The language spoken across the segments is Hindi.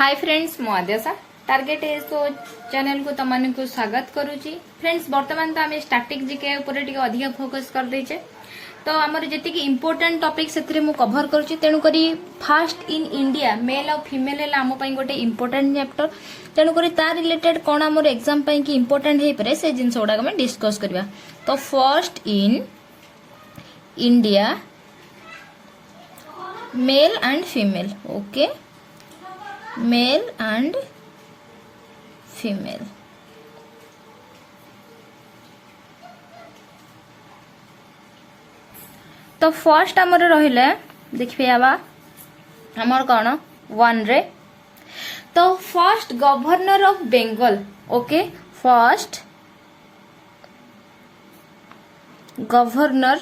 हाय फ्रेंड्स मु आद्याशा टार्गेट एसओ चैनल को तुम को स्वागत करुच्ची। फ्रेंड्स वर्तमान तो आम स्टैटिक जीके उपर टिके अधिक फोकस कर देचे तो आमर जी इंपोर्टेंट टॉपिक से मु कवर करुच्ची तेणुक फास्ट इन इंडिया मेल और फीमेल आम गोटे इंपोर्टेंट चैप्टर तेणुक तार रिलेटेड कौन आम एग्जाम की इंपोर्टेंट हो पारे से जिन गुड़ाक डिस्कस करवा। तो first in India male and female okay male and female तो फर्स्ट आमर रहिले देखिए आमर कौन वन रे तो first governor of Bengal okay first governor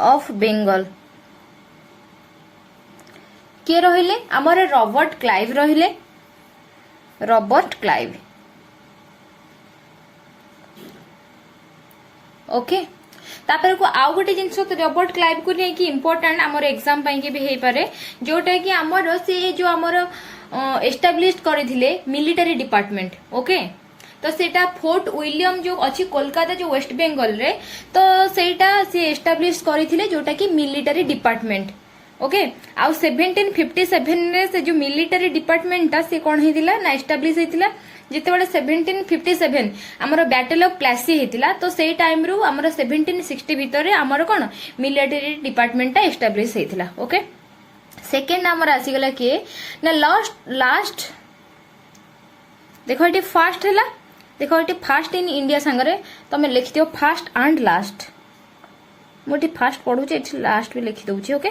of Bengal किए रहिले आमर रॉबर्ट क्लाइव रहिले रॉबर्ट क्लाइव ओके तापर को आउ गोटे जिनस रॉबर्ट क्लाइव को लेकिन इंपोर्टेंट आमर एग्जाम पाई भी हो पारे जोटा कि आमर से जो आमर एस्टाब्लिश करथिले मिलिटरी डिपार्टमेंट ओके तो सेटा फोर्ट विलियम जो अच्छी कोलकाता जो वेस्ट बेंगल रे तो सेटा से एस्टाब्लिश करथिले जोटा कि मिलिटरी डिपार्टमेंट ओके आउ 1757 रे से जो मिलिटरी डिपार्टमेंट ता से कोन हेतिला ना एस्टाब्लिश हेतिला जेते बडे 1757 हमर बैटल ऑफ प्लासी हेतिला तो सेई टाइम रु हमर 1760 भीतर रे हमर कोन मिलिटरी डिपार्टमेंट ता एस्टाब्लिश हेतिला ओके। सेकंड हमर आसी गला के ना लास्ट देखो एटी फास्ट हैला देखो एटी फास्ट इन इंडिया संगरे तमे लिखि दियो फास्ट एंड लास्ट मोटी फास्ट पढु छे एटी लास्ट भी लिखि दउची okay.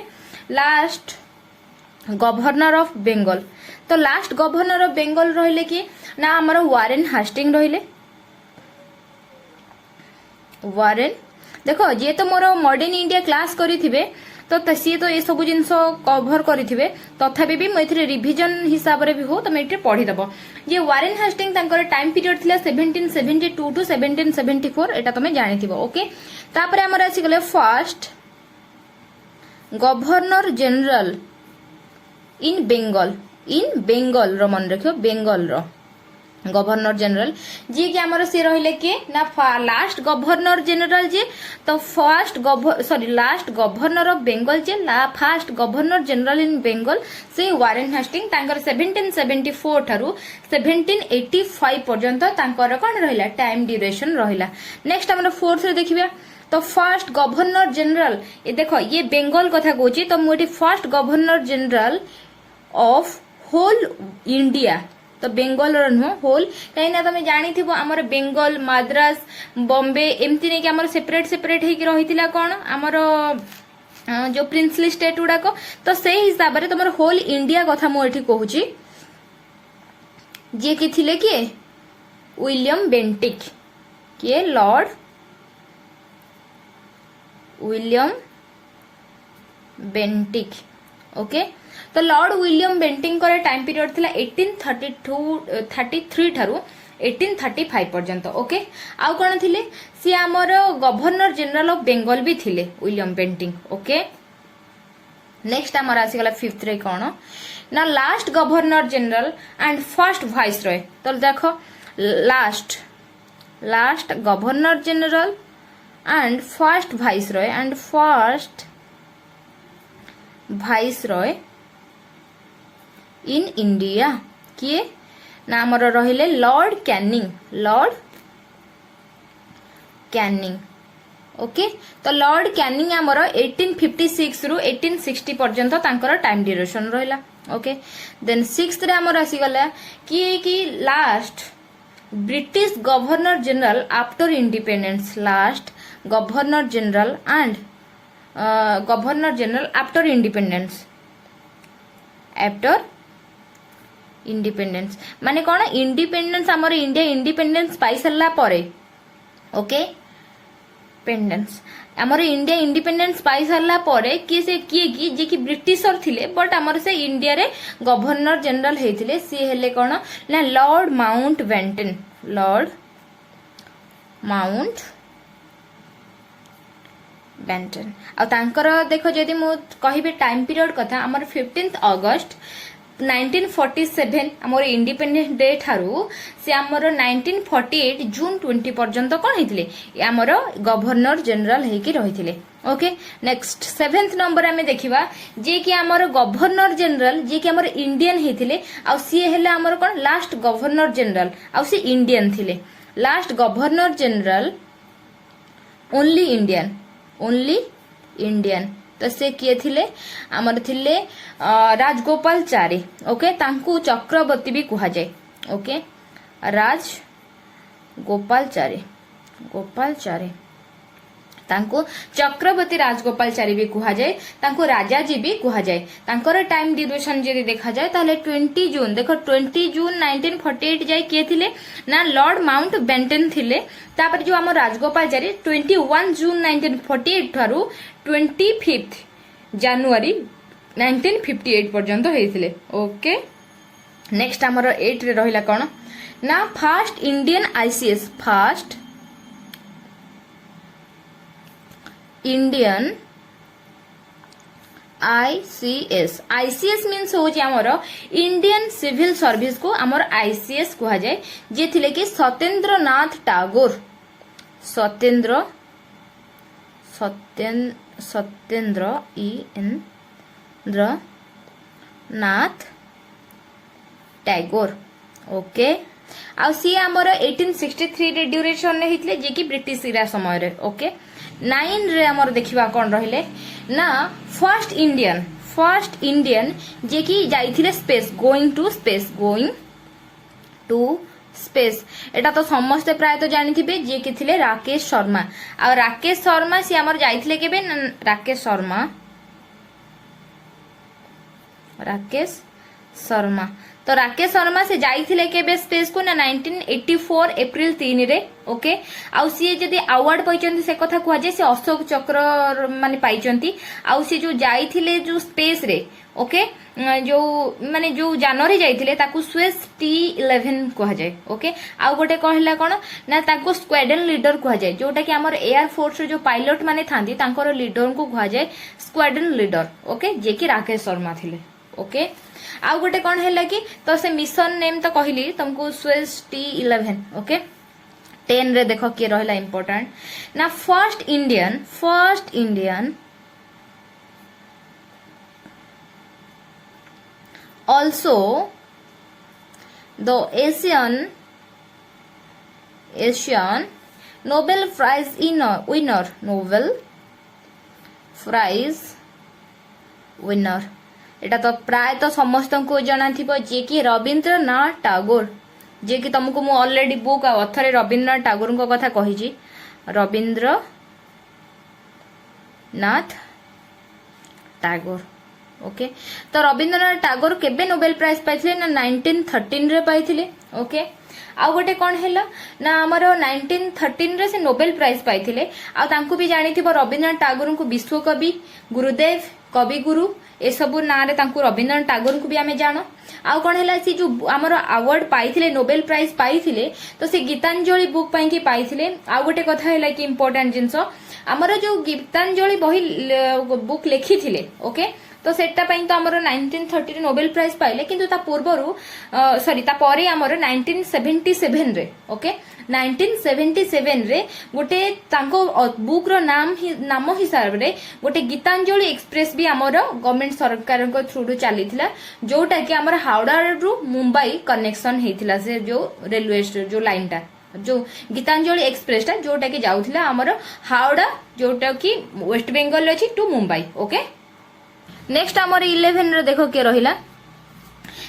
Last governor of Bengal तो लास्ट गवर्नर ऑफ बेंगल रहिले कि ना हमर वारेन हास्टिंग रहिले वारेन देखो जे तो मोर मॉडर्न इंडिया क्लास करिथिबे तो सी तो ये सब जिनस कवर करिथिबे तथापि भी मैं इथरे रिवीजन हिसाब रे भी हो तो मैं इथे पढी दबो जे वारेन हास्टिंग तांकर टाइम पीरियड थिला 1772 टू 1774 एटा तमे जानिथिबो ओके। तापर हमर आसी गले first governor general in Bengal रो मन रखियो बेंगल रो गवर्नर जनरल जी कि हमर से रहिले के ना लास्ट गवर्नर जनरल जे तो first last governor of Bengal J first governor general in Bengal से वारेन हास्टिंग तांकर 1774 थारु 1785 पर्यंत तांकर कोन रहिला टाइम ड्यूरेशन रहिला। नेक्स्ट हमर फोर्थ रे देखिबा तो फर्स्ट गवर्नर जनरल ये देखो ये बेंगल कथा कहूची तो मुझे first governor general of whole India तो बेंगल नुह होल कहीं तुम जानी थी आमर बेंगल मद्रास बॉम्बे एमती नहीं कि आमर सेपरेट सेपरेट होगी रही कौन आमर जो प्रिंसली स्टेट गुड़ाक तो से हिसाब से तुम होल इंडिया कथा मुझे कहूची जी कि थिले किए विलियम बेंटिक किए लॉर्ड विलियम बेंटिक ओके तो Lord William Bentinck time period थिला 1833 ठारू 1835 पर्यंत ओके। आउ कोन थिले सी हमर गवर्नर जनरल ऑफ बेंगल भी थिले विलियम बेंटिक ओके। नेक्स्ट हमर आसी गला फिफ्थ रे कोन ना last governor general and first vice Roy तो देखो last governor general and first viceroy in India किए ना हमर रहिले लॉर्ड कैनिंग ओके। तो लॉर्ड कैनिंग हमर 1856 रु 1860 पर्यंत तांकर टाइम ड्यूरेशन रहिला ओके। देन सिक्स्थ रे हमर आसी गला कि last British governor general after independence last governor general and governor general after independence माने कौन इंडिपेंडेंस आमर इंडिया इंडिपेंडेंस पाई सारा परे ओके पेंडेंस आमर इंडिया इंडिपेंडेंस पाई सारा परे कि से किए कि जे कि ब्रिटिशर थिले बट आमर से इंडिया रे गवर्नर जनरल हेथिले सी हेले कौन ना लॉर्ड बेंटन आ तांकर देखो जदि मु कहिबे टाइम पीरियड कथा हमर 15 अगस्त 1947 आमर इंडिपेंडेंस डे ठारू से आमर 1948 जून 20 पर्यंत कौन होते आमर गवर्नर जनरल होकर रही। ओके नेक्स्ट 7th नंबर आम देखा जे कि आमर गवर्नर जनरल जे कि आमर इंडियन होते आ सी हेले आमर कौन लास्ट गवर्नर जनरल आ सी इंडियन थिले last governor general only Indian तो से किए थिले आमर थिले राजगोपाल चारी। ओके तांकू चक्रवर्ती भी कहा जाए। ओके राज गोपाल चारी तांको चक्रवर्ती राजगोपाल चारी भी कहा जाए तांको राजा जी भी कहा जाए। तांकर टाइम ड्यूरेशन जदि देखा जाए ताले 20 जून देखो 20 जून 1948 जाए किए थिले ना लॉर्ड माउंट बेंटन थिले तापर जो आम राजगोपाल चारी 21 जून 1948 ठारू 25 जनवरी 1958 पर्यंत होइथिले। ओके नेक्स्ट आमर 8 रे रहिला कोन ना first Indian ICS first Indian ICS means हो आमर इंडियन सिविल सर्विस को आमर आईसीएस कहा जाए जे थिले कि सत्येंद्र नाथ टागोर सत्येंद्र नाथ टैगोर। ओके आ सी आमर 1863 रे ड्यूरेशन ने हितले जे कि ब्रिटिश इरा समय रे। ओके 9 रे आमर देखिबा कोन रहिले ना फर्स्ट इंडियन जे कि जाइथिले स्पेस गोइंग टू स्पेस एटा तो समस्ते प्राय तो जानिथिबे जे कि थिले राकेश शर्मा आ राकेश शर्मा सी आमर जाइथिले केबे राकेश शर्मा तो राकेश शर्मा से जाइथिले केबे स्पेस को ना 1984 अप्रैल 3 रे। ओके आउ सी जदि अवार्ड पाइचंती से कथा कुआ जे से अशोक चक्र माने पाइचंती आउ सी जो जाइथिले जो स्पेस रे। ओके जो माने जो जानरी जाइथिले ताकू स्वेस T11 कहा जाए। ओके आउ गोटे कहला कोन ना ताकू स्क्वाड्रन लीडर कहा जाए जोटा कि हमर एयर फोर्स रे जो पायलट माने थांती तांकर लीडर को कहा जाए स्क्वाड्रन लीडर। ओके जे कि राकेश शर्मा थिले। ओके आउ गोटे कौन है कि तो से मिशन नेम तो कहली तुमको स्वेस T11। ओके 10 रे देखो किए रहिला इंपोर्टेंट ना first Indian also the Asian Nobel Prize winner एटा तो प्राय तो समस्त को जना थिबो जे कि रविंद्रनाथ टागोर जे कि तुमको मु ऑलरेडी बुक आ अथरे रविंद्रनाथ टागोर को कथा कहि छी रविंद्रनाथ टागोर। ओके तो रविंद्रनाथ टागोर केबे नोबेल प्राइज पाइथिले ना 1913 रे पाइथिले। ओके आ गोटे कौन है ना आमर 1913 रे से नोबेल प्राइज पाइथिले आ तांको भी जानिथिबो रविंद्रनाथ टागोर को विश्व कवि गुरुदेव कवि गुरु ए सब ना रे तांको रविंद्रनाथ टागोर को भी आमे जानो। आ कौन है सी जो आमर अवार्ड पाइथिले नोबेल प्राइज पाइथिले तो से गीतांजलि बुक पाई कि पाइथिले। आ गोटे कथा है कि इंपोर्टेंट जिंस आमर जो गीतांजलि बही बुक लिखी थिले। ओके तो सेटा पाई तो आमर 1930 रे नोबेल प्राइज पाइले किंतु ता पूर्वरु सॉरी ता परे आमर 1977 रे। ओके 1977 रे गोटे तांको बुक रो नाम हिसाब रे गोटे गीतांजलि एक्सप्रेस भी आमर गवर्नमेंट सरकार को थ्रू रु चलीथिला जोटा कि आमर हावड़ा रु मुंबई कनेक्शन हेतिला से जो रेलवे जो लाइन टा जो गीतांजलि एक्सप्रेस टा जोटा कि जाउथिला आमर हावड़ा जोटा कि वेस्ट बंगाल अछि टू मुंबई। ओके नेक्स्ट आमर 11 रे देखो के रहिला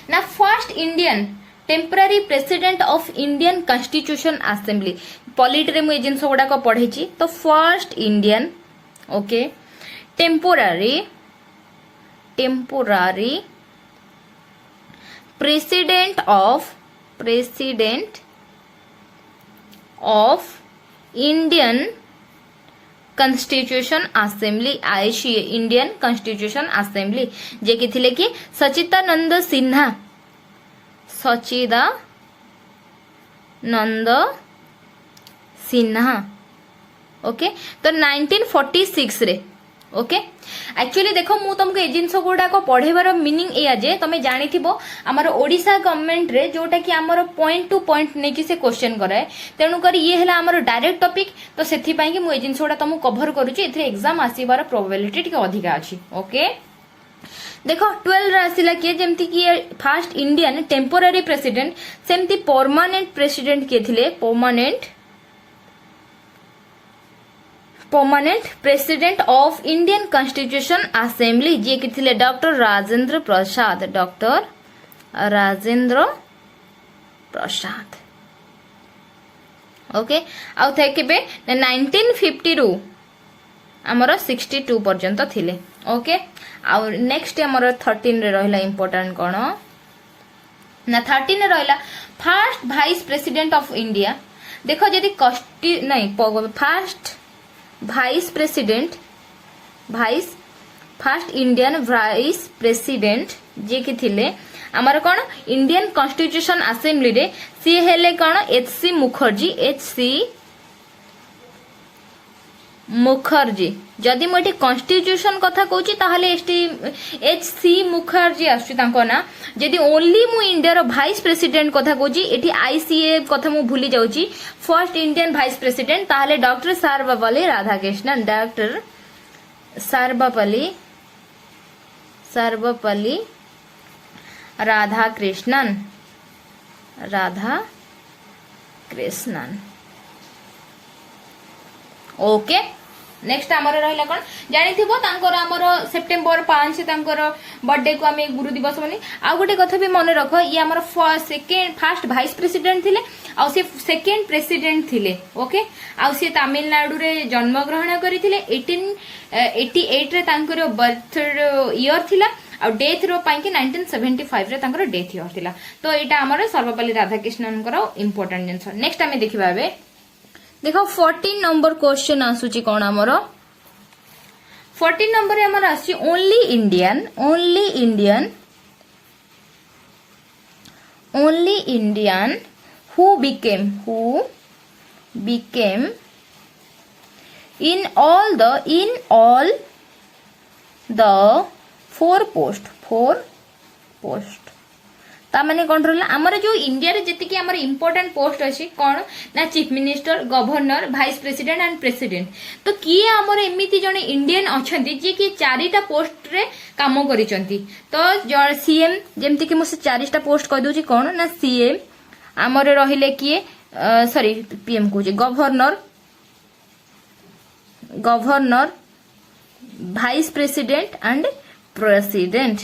ना first Indian temporary president of Indian constitution assembly पॉलिट रे मु ए जिंस गुडा को पढ़ी छी तो first Indian okay temporary president of Indian constitution assembly ICA Indian constitution assembly जे कि थिले कि सचिदानंद सिन्हा ओके तो 1946 रे ओके एक्चुअली देखो मु तुमको ए जिनस गुड़ाक पढ़ेबार मीनिंग एया जे तमे जानिथिबो हमर ओडिशा गवर्नमेंट रे जोटा कि हमर पॉइंट टू पॉइंट नै कि से क्वेश्चन कराए तेणु कर ये हला हमर डायरेक्ट टॉपिक तो सेथि पई कि मु ए जिनस गुडा तुमको कवर करूची एथरे एग्जाम आसीबार प्रोबेबिलिटी टिके अधिका अछि ओके देखो 12 आसिला किए जेमती कि फर्स्ट इंडियन टेम्पोरारी प्रेसिडेंट सेमती परमानेंट प्रेसिडेंट किए थिले permanent president of Indian constitution assembly जे कि थिले डॉक्टर राजेंद्र प्रसाद ओके आउ थे केबे 1950 रु हमर 62 पर्यंत थिले ओके आउ नेक्स्ट हमर 13 रे रहला इंपोर्टेंट कोन ना 13 रे रहला first vice president of India देखो जदी कॉस्टी नहीं first vice president first Indian vice president जे कि थिले हमर कोन इंडियन कॉन्स्टिट्यूशन असेंबली रे सी हेले कोन एचसी मुखर्जी जदि मो एटी कॉन्स्टिट्यूशन कथा कहूची ताहले एचसी मुखर्जी आसुची तांको ना जदि ओनली मु इंडिया रो वाइस प्रेसिडेंट कथा कहूची एटी आईसीए कथा मु भूली जाउची फर्स्ट इंडियन वाइस प्रेसिडेंट ताहले doctor Sarvepalli Radhakrishnan Sarvepalli Radhakrishnan okay next आमर रहला कोन जानिथिबो तांकर हमर सेप्टेम्बर 5 तांकर बर्थडे को आमे गुरु दिवस मनी आ गोटे कथा भी मन रख ये हमर फर्स्ट वाइस प्रेसिडेंट थिले आ से सेकंड प्रेसिडेंट थिले ओके आ से तमिलनाडु रे जन्म ग्रहण करिथिले 1888 रे तांकर बर्थ ईयर थिला आ डेथ रो पाई कि 1975 रे तांकर डेथ ईयर थिला तो एटा हमर सर्वपल्ली राधाकृष्णन कर इंपोर्टेंट जिंस नेक्स्ट आमे देखिबा बे देखो 14 नंबर क्वेश्चन आसुची कोन हमर 14 नंबर रे हमर आसी only Indian who became in all the four post ता माने कोन रहला हमर जो इंडिया रे जति कि हमर इंपोर्टेंट पोस्ट अछि कोन ना chief minister governor vice president and president तो किए हमर एमिति जने इंडियन अछंती जे कि चारिटा पोस्ट रे काम करिसंती तो सीएम जेमति कि मु से चारिटा पोस्ट कह दोची कोन ना सीएम हमर रहिले किए सॉरी पीएम कहूची governor vice president and president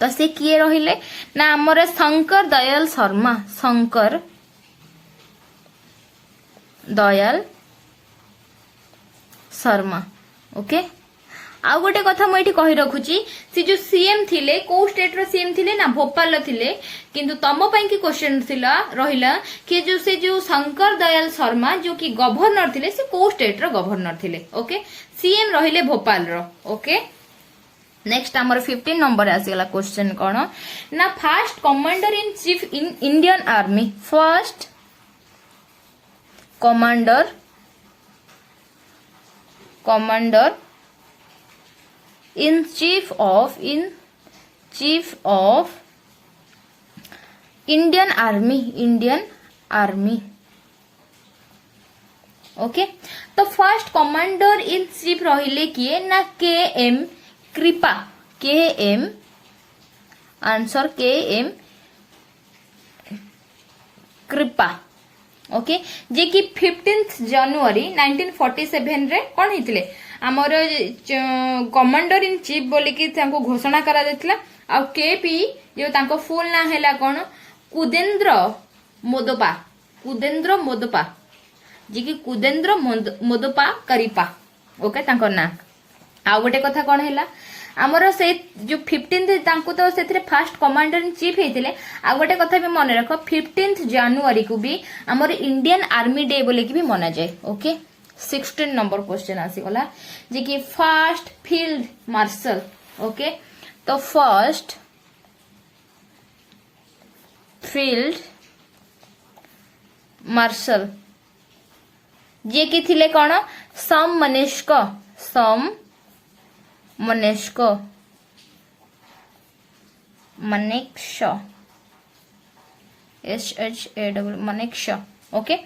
तो से किए रहिले ना हमर शंकर दयाल शर्मा ओके आ गोटे कथा मु एठी कहि रखुची से जो सीएम थिले को स्टेट रो सीएम थिले ना भोपाल थिले किंतु तम पई की क्वेश्चन थिला रहिला कि जो शंकर दयाल शर्मा जो कि गवर्नर थिले से को स्टेट रो गवर्नर थिले ओके सीएम रहिले भोपाल रो ओके नेक्स्ट हमर 15 नंबर आसीगला क्वेश्चन कोन ना first commander in chief in Indian army first commander in chief of Indian army okay तो फर्स्ट कमांडर इन चीफ रहिले किए ना केएम कृपा केएम आंसर केएम कृपा ओके जे कि 15 जनवरी 1947 रे कोन हितले हमर कमांडर इन चीफ बोली कि तांको घोषणा करा देतला आ केपी जो तांको फुल ना हैला कोन कुदेन्द्र मोदपा जे कि कुदेन्द्र मोदपा करिपा ओके तांको ना आ गोटे कथा कोन हैला हमर से जो 15 तांको तो सेथिरे फर्स्ट कमांडर इन चीफ हेतिले आ गोटे कथा भी मन रखो 15 जनवरी को भी हमर इंडियन आर्मी डे बोले कि भी मना जाए ओके 16 नंबर क्वेश्चन आसी गला जे कि फर्स्ट फील्ड मार्शल ओके तो फर्स्ट फील्ड मार्शल जे कि थिले कौन सम मनेस्क मनेक्ष SHA मनेक्ष ओके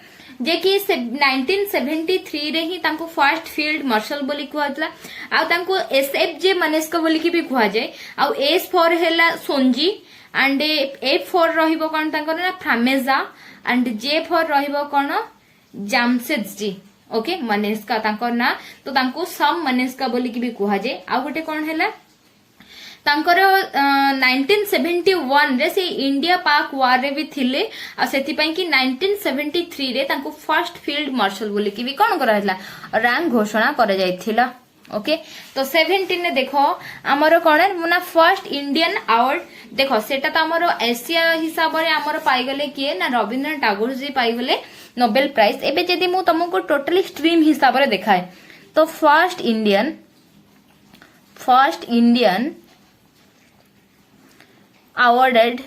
जे कि 1973 रे ही तांको फर्स्ट फील्ड मार्शल बोली कहला आ तांको SFJ मनेस्क बोली की भी कहा जाए आ S फॉर हैला सोंजी एंड F फॉर रहिबो कोन तांको ना फ्रामेजा एंड J फॉर रहिबो कोन जामसेदजी ओके मनेस्का तांको ना तो तांको सम मनेस्का बोली की भी कहा जाए आ गोटे कोन हैला तांकर 1971 रे से इंडिया पाक वार रे भी थिले आ सेति पई कि 1973 रे तांको फर्स्ट फील्ड मार्शल बोली की भी कोन कराइला रैंक घोषणा करे जाइथिला ओके तो 17 ने देखो हमर कोन ना फर्स्ट इंडियन अवार्ड देखो सेटा तो हमर एशिया हिसाब रे हमर पाई गले किए ना रविंद्रनाथ टैगोर जी पाई गले नोबेल प्राइज एबे जदी मु तुमको टोटली स्ट्रीम हिसाब रे देखाए तो first Indian awarded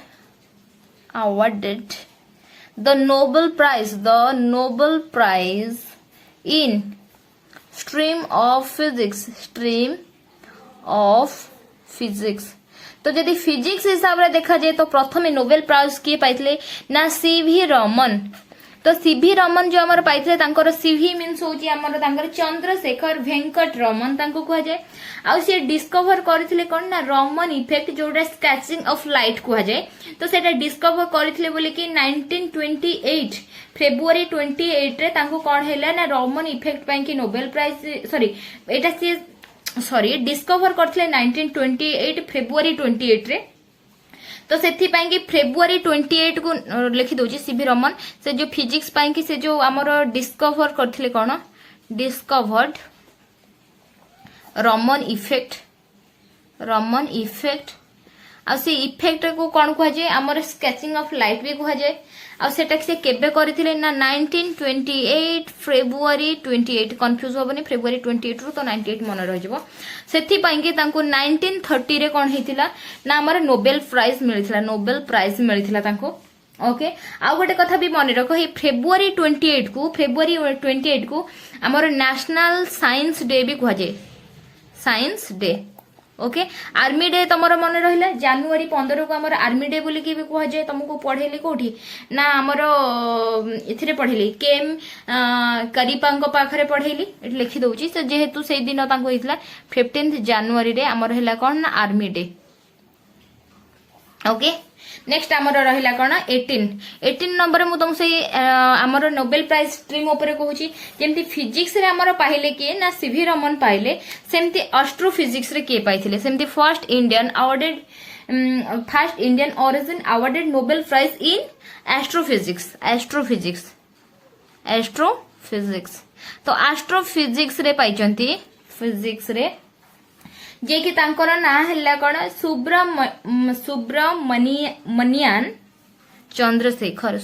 the Nobel Prize in stream of physics तो यदि फिजिक्स हिसाब रे देखा जाए तो प्रथम नोबेल प्राइज किए पाइथिले ना सीवी रमन तो सीवी रमन जो हमर पाइथिले तांकर सीवी मींस होची हमर तांकर चंद्रशेखर वेंकट रमन तांको कहा जाए आ से डिस्कवर करथिले कोन ना रमन इफेक्ट जोडा स्कैचिंग ऑफ लाइट कहा जाए तो सेटा डिस्कवर करथिले बोले कि 1928 फेब्रुआरी 28 रे तांको कोन हैला ना रमन इफेक्ट पई कि नोबेल प्राइज डिस्कवर करथिले 1928 फेब्रुआरी 28 रे तो सेथि पाई कि फेब्रुआरी 28 को लिखि दोची सीवी रमन से जो फिजिक्स पाई कि से जो हमरो डिस्कवर करथिले कोन डिस्कवर्ड रमन इफेक्ट आ से इफेक्ट को कोन कह जाय हमर स्केचिंग ऑफ लाइट भी कह जाय आ सेटा से केबे करथिले ना 1928 फेब्रुआरी 28 कंफ्यूज होबनी फेब्रुआरी 28 रु तो 98 मन रह जबो सेथि पाई कि तांको 1930 रे कोन हेतिला ना हमर नोबेल प्राइज मिलिथिला तांको ओके आ गोटे कथा भी मन रखो हे फेब्रुआरी 28 को हमर नेशनल साइंस डे भी कह जाय science day okay army day तमरो मन रहिला जनवरी 15 को हमर आर्मी डे बोली की भी कह जाय तुमको पढेली कोठी ना हमर इथिरे पढेली केम करीपांको पाखरे पढेली एट लिखि दउची से जेहेतु से दिन तांको हितला 15 जनवरी रे हमर हैला कोन ना आर्मी डे ओके नेक्स्ट हमर रहिला कोन 18 नंबर मु तुम से हमर नोबेल प्राइज स्ट्रीम ऊपर कहूची जेमती फिजिक्स रे हमर पाहिले के ना सीवी रमन पाइले सेमती एस्ट्रोफिजिक्स रे के पाइथिले सेमती first Indian origin awarded Nobel prize in astrophysics तो एस्ट्रोफिजिक्स रे पाइचंती फिजिक्स रे जे कि तांकर ना हल्ला कोन सुब्रमण्यन चंद्रशेखर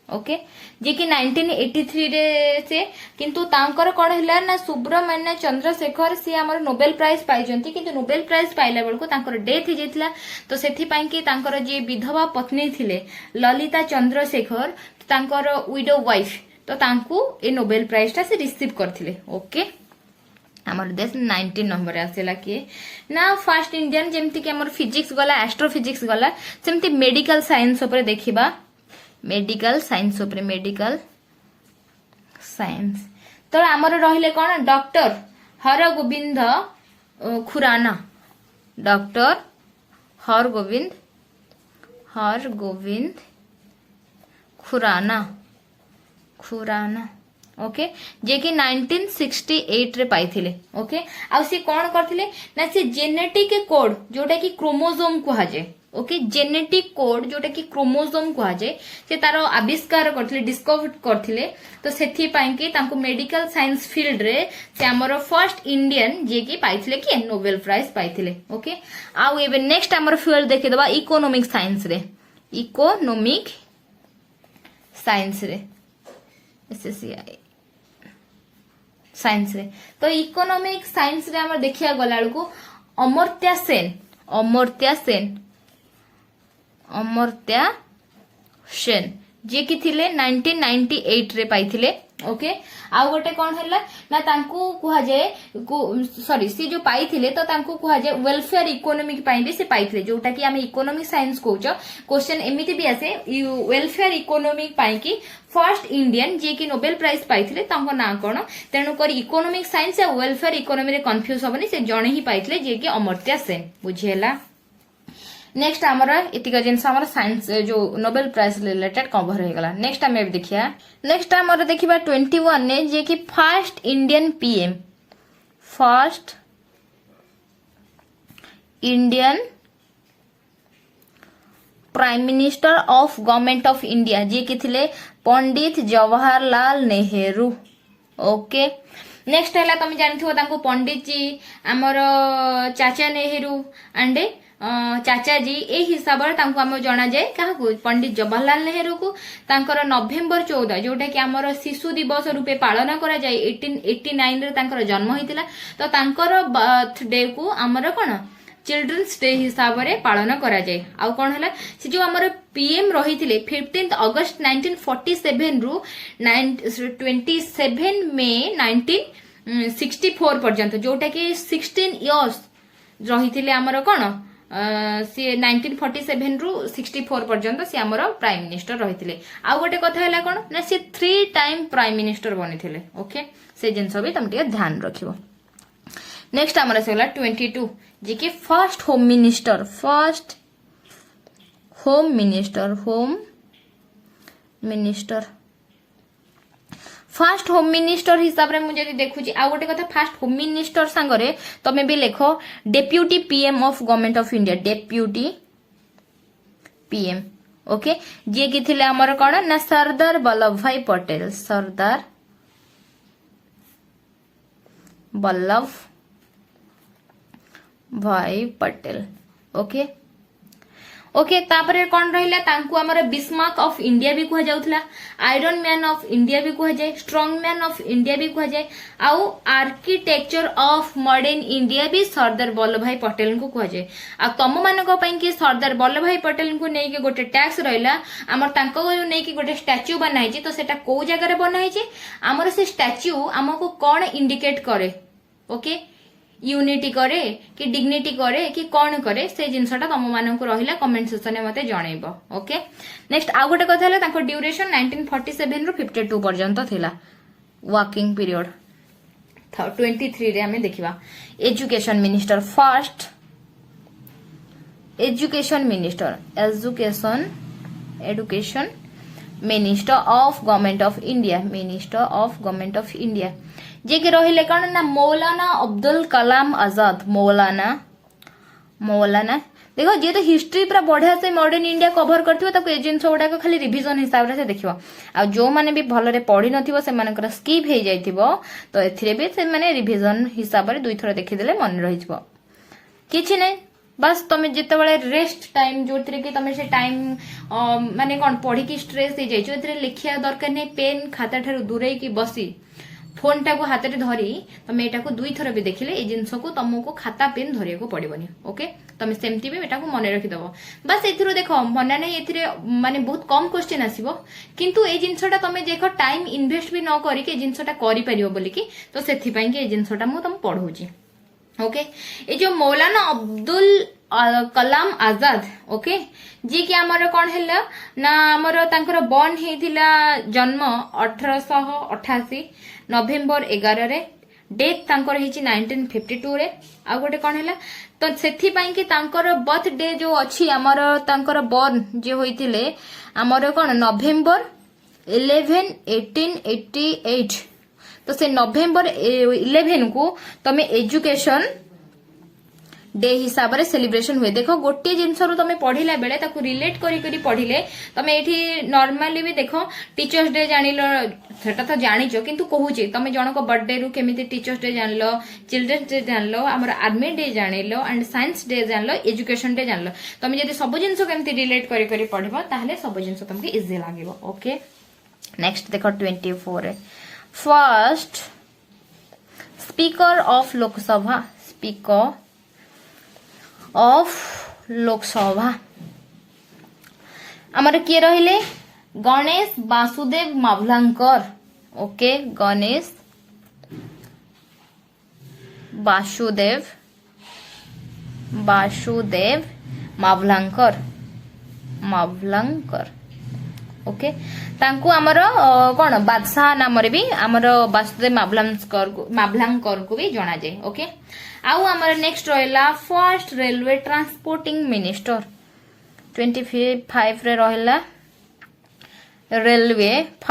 ओके जे कि 1983 रे से किंतु तांकर कोन हला ना सुब्रमण्य चंद्रशेखर से हमर नोबेल प्राइज पाइजंती किंतु नोबेल प्राइज पाइला बेलको तांकर डेथ हो जेतला तो सेथि पई कि तांकर जे विधवा पत्नी थिले ललिता चंद्रशेखर तांकर विडो वाइफ तो तांकू ए नोबेल प्राइज ता से रिसीव करथिले ओके हमर देश 19 नंबर आसेला कि ना फर्स्ट इंडियन जेमति कि हमर फिजिक्स गला एस्ट्रोफिजिक्स गला सेमति मेडिकल साइंस ऊपर देखिबा मेडिकल साइंस तो आमर रहिले कोन डॉक्टर हरगोविंद खुराना ओके जे कि 1968 रे पाइथिले ओके आ से कोन करथिले ना से जेनेटिक कोड जोटा कि क्रोमोसोम कहा जाय ओके जेनेटिक कोड जोटा कि क्रोमोसोम कहा जाय से तारो आविष्कार करथिले डिस्कवर करथिले तो सेथि पई कि तांको मेडिकल साइंस फील्ड रे से हमर फर्स्ट इंडियन जे कि पाइथिले कि नोबेल प्राइज पाइथिले ओके आ एबे नेक्स्ट हमर फील्ड देखि दबा इकोनॉमिक साइंस रे एसएससीआई साइंस रे तो इकोनॉमिक साइंस रे हमर देखिया गला को अमर्त्या सेन, अमर्त्या सेन, अमर्त्या सेन जे कि थिले 1998 रे पाइथिले। ओके आउ गोटे कौन है ना तांकू कुहा जाए सॉरी सी जो पाइथिले तो तांकू कुहा जाए वेलफेयर इकोनॉमिक पाई भी से पाइथिले जोटा कि आमे इकोनॉमिक साइंस कहूच। क्वेश्चन एमिति भी आसे वेलफेयर इकोनॉमिक पाई कि फर्स्ट इंडियन जे कि नोबेल प्राइज पाइथिले तांको ना कोन तेणु कर इकोनॉमिक साइंस या वेलफेयर इकोनॉमी रे कंफ्यूज होबनी से जणे ही पाइथिले जे कि अमर्त्या सेन बुझिएला। नेक्स्ट आमर एतिक जिनस आमर साइंस जो नोबेल प्राइज रिलेटेड कवर हो गला। नेक्स्ट आम देखिया नेक्स्ट आमर देखिबा 21 ने जे कि first Indian PM, first Indian prime minister of government of India जे कि थिले पंडित जवाहरलाल नेहरू। ओके नेक्स्ट है तुम जानथिबो तांको पंडित जी आमर चाचा नेहरू एंड चाचा जी ए हिसाब से आम जना जाए क्या पंडित जवाहरलाल नेहरू को तांकर नवेम्बर 14 जोटा कि आमर शिशु दिवस रूपे पालन करा जाए 1889 रे तांकर जन्म होइतिला तो तांकर बर्थडे को आमर कोन चिल्ड्रंस डे हिसाब से पालन करा जाए। आउ कौन है से जो आमर पीएम रही 15 अगस्त 1947 रु 27 मे 1964 पर्यंत जोटा कि 16 इयर्स रही आमर कौन सी 1947 रु 64 पर्यंत सी आमर प्राइम मिनिस्टर रही। आउ गोटे कथा है कौन ना सी 3 टाइम प्राइम मिनिस्टर बनी थे। ओके से जिनस भी तुम ध्यान रखियो। नेक्स्ट आमर से 22 जी कि first home minister, first home minister, home minister fast home minister हिसाब रे मुझे देखुची। आ गोटे कथा फास्ट होम मिनिस्टर सांगरे तमे भी लेखो deputy PM of government of India, deputy PM. Okay जे कि थिले हमर कोन ना सरदार वल्लभ भाई पटेल, सरदार वल्लभ भाई पटेल। ओके ओके तापर कौन रहिला तांकु हमर बिस्मार्क ऑफ इंडिया भी कहा जाउथला, आयरन मैन ऑफ इंडिया भी कहा जाए, स्ट्रांग मैन ऑफ इंडिया भी कहा जाए, आउ आर्किटेक्चर ऑफ मॉडर्न इंडिया भी सरदार वल्लभ भाई पटेल को कहा जाए। आ तम मानक पई कि सरदार वल्लभ भाई पटेल को नै कि गोटे टैक्स रहिला हमर तांको नै कि गोटे स्टैच्यू बनाई छी तो सेटा को जगह रे बनाई छी हमर से स्टैच्यू हमको कोन इंडिकेट करे। ओके यूनिटी करे कि डिग्निटी करे कि कौन करे से जिनसटा तुम मानक रहिला कमेंट सेक्शन में मते जणैबो। ओके नेक्स्ट आ गोटे कथा हला तांको ड्यूरेशन 1947 रु 52 पर्यंत थिला वर्किंग पीरियड। 23 रे हमें देखिबा education minister, first education minister, education minister of government of India, minister of government of India जे कि रहिले कौन ना मौलाना अब्दुल कलाम आजाद। मौलाना देखो जे तो हिस्ट्री पूरा बढ़िया से मॉडर्न इंडिया कवर करथिबो ताको ए जिंस गुडा खाली रिवीजन हिसाब से देखिबो। आ जो माने भी भल रे पढ़ी नथिबो से मानकर स्किप हे जाइथिबो तो एथिरे भी से माने रिवीजन हिसाब रे दुई थरा देखि देले मन रहिथिबो किछि नै। बस तुम जिते रेस्ट टाइम जो कि तुम से टाइम माने कौन पढ़ी की स्ट्रेस हो जाइए लिखा दरकार नहीं, पेन खाता ठार दूरे की बसी फोन टाक हाथ में धरी तुम यहाँ दुई थर भी देखिले ये जिनस को तुमको खाता पेन धरिया को पड़ोनी। ओके तुम सेमती भी एटा को मन रखिदब। बस ए देख मना नहीं ए माने बहुत कम क्वेश्चन आसीबो किंतु ए जिनसटा तुम देख टाइम इन्वेस्ट भी न करिके जिनसटा करि परियो बोली कि तो सेथि पई कि ए जिनसटा मु तुम पढ़ौची। ओके ये जो मौलाना अब्दुल कलाम आजाद ओके जी कि आमर कौन है ना आमर तांकर बर्न हेतिला जन्म 1888 नवेम्बर 11 रे, डेथ तांकर हेची 1952 रे। आ गोटे कौन है तो सेथि पई कि तांकर बर्थडे जो अछि आमर तांकर बर्न जे होइतिले आमर कौन नवेम्बर 11 1888 तो से नवेम्बर 11 को तुम एजुकेशन डे हिसाब से सेलिब्रेशन हुए। देखो गोटे जिनस तुम पढ़ला बेले ताकू रिलेट करी पढ़िले तुम ये नॉर्मली भी देखो टीचर्स डे जानिलो सेटा तो जानिच किंतु कहूची तुम जनक बर्थडे रु केमिति टीचर्स डे जानलो, चिल्ड्रंस डे जानलो, आमर आर्मी डे जानिलो एंड साइंस डे जानलो, एजुकेशन डे जानलो। तुम जदि सब जिनस केमिति रिलेट करी पढ़िबो ताहले सब जिनस तुमके इजी लागिबो। ओके नेक्स्ट देखो 24 first speaker of Lok Sabha, speaker of Lok Sabha आमर किए रहिले गणेश वासुदेव मावलांकर ओके गणेश वासुदेव मावलांकर ओके तांकू आमर कौन बादशाह नाम भी आमर वासुदेव मावलांकर को भी जना जाए ओके आउ आमर नेक्स्ट रहा फर्स्ट रेलवे ट्रांसपोर्टिंग मिनिस्टर 25 रे रहा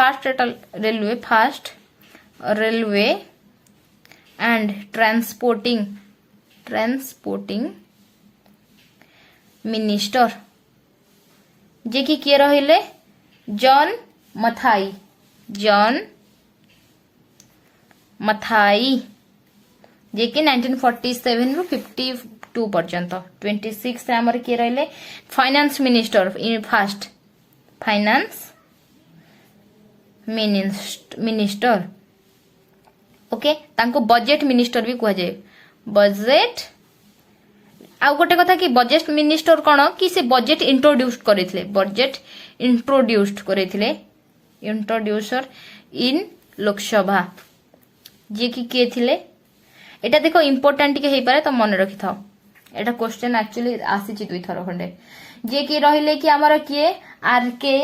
first railway and transporting minister जे कि किए रहिले जॉन मथाई जे कि 1947 रु 52 पर्यंत 26 रे हमर किए रहिले finance minister in fast finance minister okay तांको बजेट मिनिस्टर भी कह जाए बजेट आउ गोटे कथा कि बजेट मिनिस्टर कौन कि से बजेट इंट्रोड्यूस करथिले इंट्रोड्यूसर इन लोकसभा जे कि किए थिले एटा देखो इम्पोर्टेंट के हेई पारे तो मन रखि थाओ एटा क्वेश्चन एक्चुअली आसी छि दुई थर खंडे जे कि रहिले कि हमर किए आर के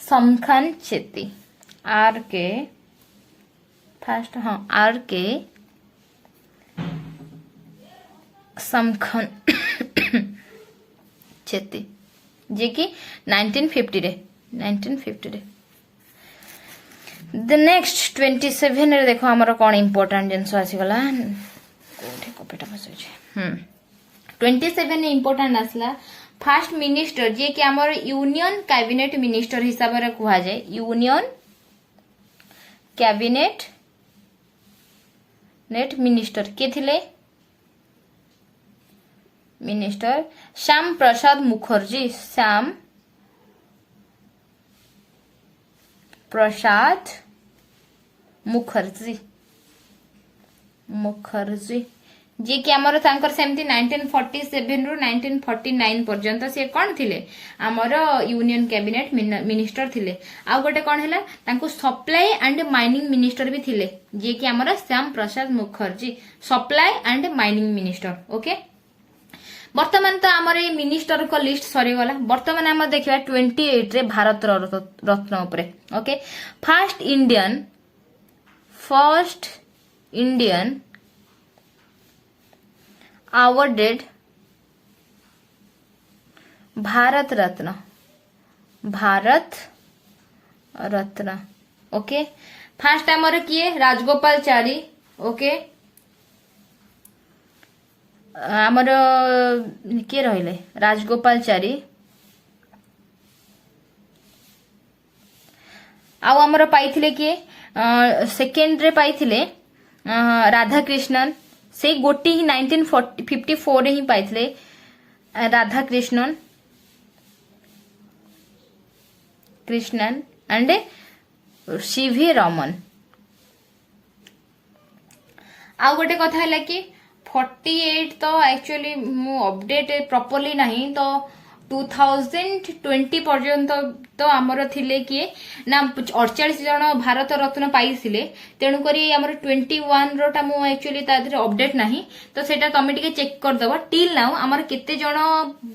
समखान चेती आर के फास्ट हाँ आर के समखन चेती जे कि 1950 रे द नेक्स्ट 27 रे देखो हमर कोन इंपोर्टेंट जिंस आसी गला कोठे कॉपीटा बसै 27 ने इंपोर्टेंट आसला फास्ट मिनिस्टर जे कि हमर यूनियन कैबिनेट मिनिस्टर हिसाब रे कुहा जाय यूनियन कैबिनेट मिनिस्टर के थिले मिनिस्टर श्याम प्रसाद मुखर्जी जे कि हमर तांकर सेमती 1947 रु 1949 पर्यंत से कौन थिले हमर यूनियन कैबिनेट मिनिस्टर थिले आ गोटे कौन हैला तांको सप्लाई एंड माइनिंग मिनिस्टर भी थिले जे कि हमर Shyam Prasad Mukherjee supply and mining minister okay वर्तमान तो आमर ये मिनिस्टर को लिस्ट सरी गला वर्तमान आम देखा 28 रे भारत रत्न उपरे okay first Indian awarded Bharat Ratna okay first आमर किए राजगोपालचारी ओके आमर किए रहिले राजगोपालचारी आउ आमर पाइथिले किए सेकेंड रे पाइथिले राधाकृष्णन से गोटी ही 1954 रे ही पाइथिले राधाकृष्णन एंड सीवी रमन आउ गोटे कथा है कि 48 तो एक्चुअली मु अपडेट प्रॉपर्ली नहीं तो 2020 पर्यंत तो आमर थिले किए ना 48 जन भारत रत्न पाइसिले तेणु करी आमर 21 रोटा मु एक्चुअली तादरे अपडेट नहीं तो सेटा तमे टिके चेक कर दबो टिल नाउ आमर केते जन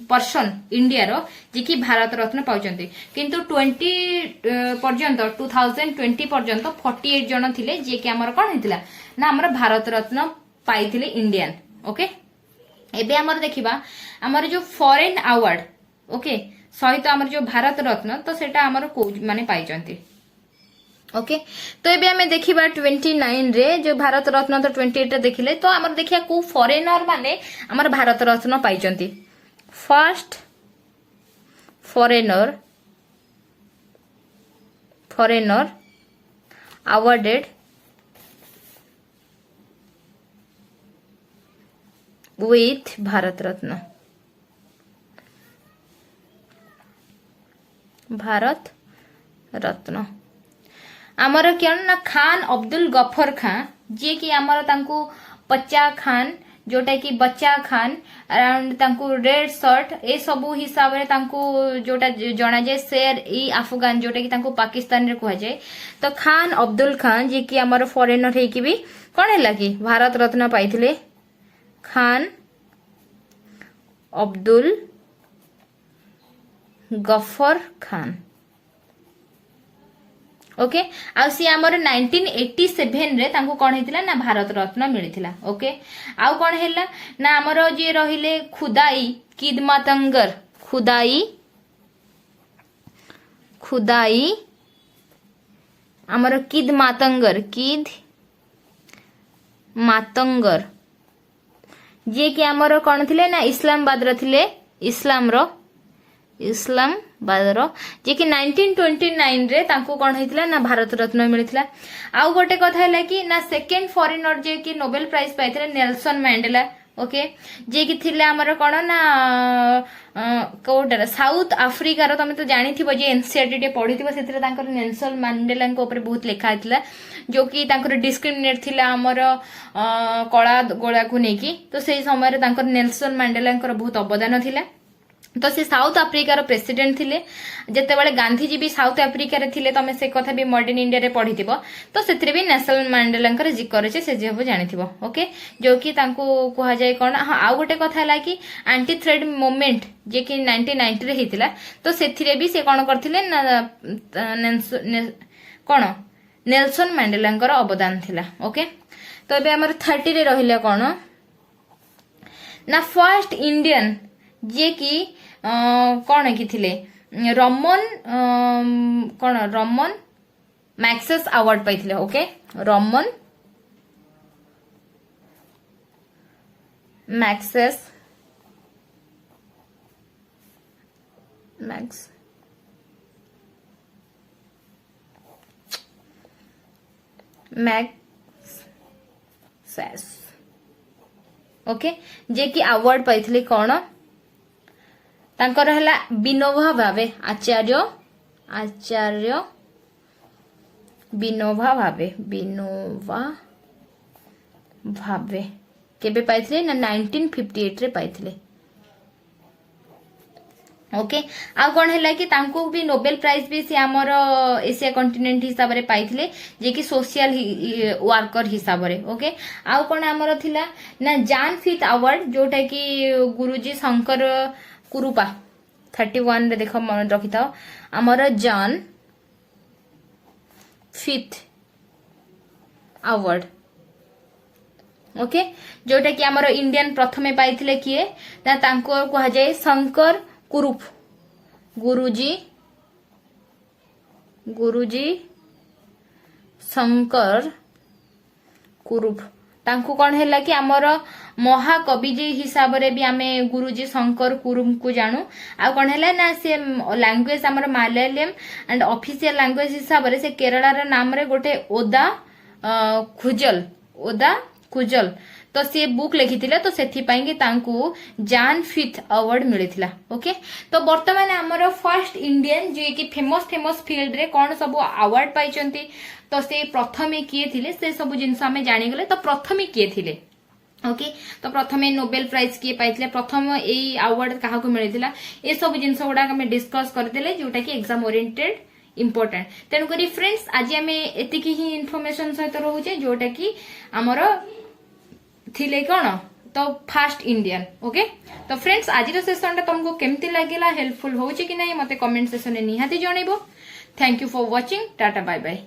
पर्सन इंडिया रो जे कि भारत रत्न पाउचंती किंतु 20 पर्यंत 2020 पर्यंत 48 जन थिले जे कि आमर कोन हितला ना आमर भारत रत्न पाइथिले इंडियन ओके एबे आमर देखिबा आमर जो फॉरेन अवार्ड ओके सहित आमर जो भारत रत्न तो सेटा आमर को माने पाइचंती ओके तो एबे हमें देखिबा 29 रे जो भारत रत्न तो 28 रे देखिले तो आमर देखिया को फॉरेनर माने आमर भारत रत्न पाइचंती first foreigner awarded with Bharat Ratna आमर क्या ना खान अब्दुल गफर खान जे कि आमर तांको पच्चा खान जोटा कि बच्चा खान अराउंड तांकु रेड शर्ट ए सबु हिसाब रे तांकु जोटा जना जाए शेर ई अफगान जोटा कि तांकु पाकिस्तान रे कहा जाए। तो खान अब्दुल खान जे कि हमर फॉरेनर है कि भी कौन है कि भारत रत्न पाइथिले खान अब्दुल गफर खान। ओके आ सी आमर 1987 रे तांको कौन हेतिला ना भारत रत्न मिलिथिला। ओके आउ कौन हेला ना आमर जे रहिले खुदाई किदमातंगर खुदाई आमर किद मातंगर जे कि आमर कौन थिले ना इस्लामाबाद रो थिले इस्लामाबाद रो जे कि 1929 रे तांको कौन हेतिला ना भारत रत्न मिलिथिला। आउ गोटे कथा हैला कि ना सेकेंड फॉरेनर जे कि नोबेल प्राइज पाइथिले नेल्सन मैंडेला। ओके जे कि थिले हमर कोन ना कोडर साउथ अफ्रीका रो तमे तो जानि थिबो जे एनसीईआरटी टे पढिथिबो सेतिरे तांकर नेल्सन मैंडेला को ऊपर बहुत लिखा हैतिला जो कि तांकर डिस्क्रिमिनेट थिला हमर कला गोळा को नेकी। तो सेही समय रे तांकर नेल्सन मैंडेला को बहुत अवदान थिला। तो से साउथ अफ्रीका रो प्रेसिडेंट थिले जते बेले गांधी जी भी साउथ अफ्रीका रे थिले तमे से कथा भी मॉडर्न इंडिया रे पढिथिबो। तो सेतिरे भी नेशनल मैंडेला कर जिकर छे से जेबो जानिथिबो। ओके जो कि तांको कहा जाय कोन हां आ गोटे कथा हला कि एंटी थ्रेड मूवमेंट जे कि 1990 रे हितिला। तो सेतिरे भी से कोन करथिले ना कोन नेल्सन मैंडेला कर अवदान थिला। ओके तो एबे हमर 30 रे रहिला कोन ना फर्स्ट इंडियन जे कि कौन कि थिले रमन मैक्सेस अवार्ड पाइथिले। ओके रमन मैक्सेस ओके जे कि अवार्ड पाइथिले कौन तांकर हला विनोबा भावे आचार्य विनोबा भावे केबे पाइथिले ना 1958 रे पाइथिले। ओके आ कोन हैला कि तांको भी नोबेल प्राइज भी से हमर एशिया कॉन्टिनेंट हिसाब रे पाइथिले जे कि सोशल वर्कर हिसाब रे। ओके आ कोन हमर थिला ना जान फिथ अवार्ड जोटा कि गुरुजी शंकर कुरुपा 31 रे देख मन रखि था हमर जान फिथ अवार्ड। ओके जोटा कि हमर इंडियन प्रथमे पाइथिले किए ना तांको कहा जाय शंकर कुरुप गुरुजी शंकर कुरुप तांको कौन हैला कि हमर महाकवि जी हिसाब रे भी आमे गुरुजी शंकर कुरुम को जानू। आ कौन हैला ना से लैंग्वेज हमर मलयालम एंड ऑफिशियल लैंग्वेज हिसाब रे से केरला रे नाम रे गोटे ओदा खुजल तो से बुक लिखिथिले। तो सेथि पई कि तांको जान फिथ अवार्ड मिलिथिला। ओके तो वर्तमान हमर फर्स्ट इंडियन जे कि फेमस फील्ड रे कोन सब अवार्ड पाइचंती। तो से प्रथमे किए थिले से सब जिंस हमें जानि गले। तो प्रथमे किए थिले ओके तो प्रथमे नोबेल प्राइज किए पाइथिले प्रथम एई अवार्ड काहा को मिलिथिला ए सब जिंस गुडा हमें डिस्कस करथिले जोटा कि एग्जाम ओरिएंटेड इंपोर्टेंट। तेनु करी फ्रेंड्स आज हमें एतिकी ही इन्फॉर्मेशन सहित रहउचे जोटा कि हमर थिले कोन तो फर्स्ट इंडियन। ओके तो फ्रेंड्स आज सेशन टा तुमको केमती लागेला हेल्पफुल होउचे कि नहीं मते कमेंट सेक्शन में निहाती जणैबो। Thank you for watching tata bye bye.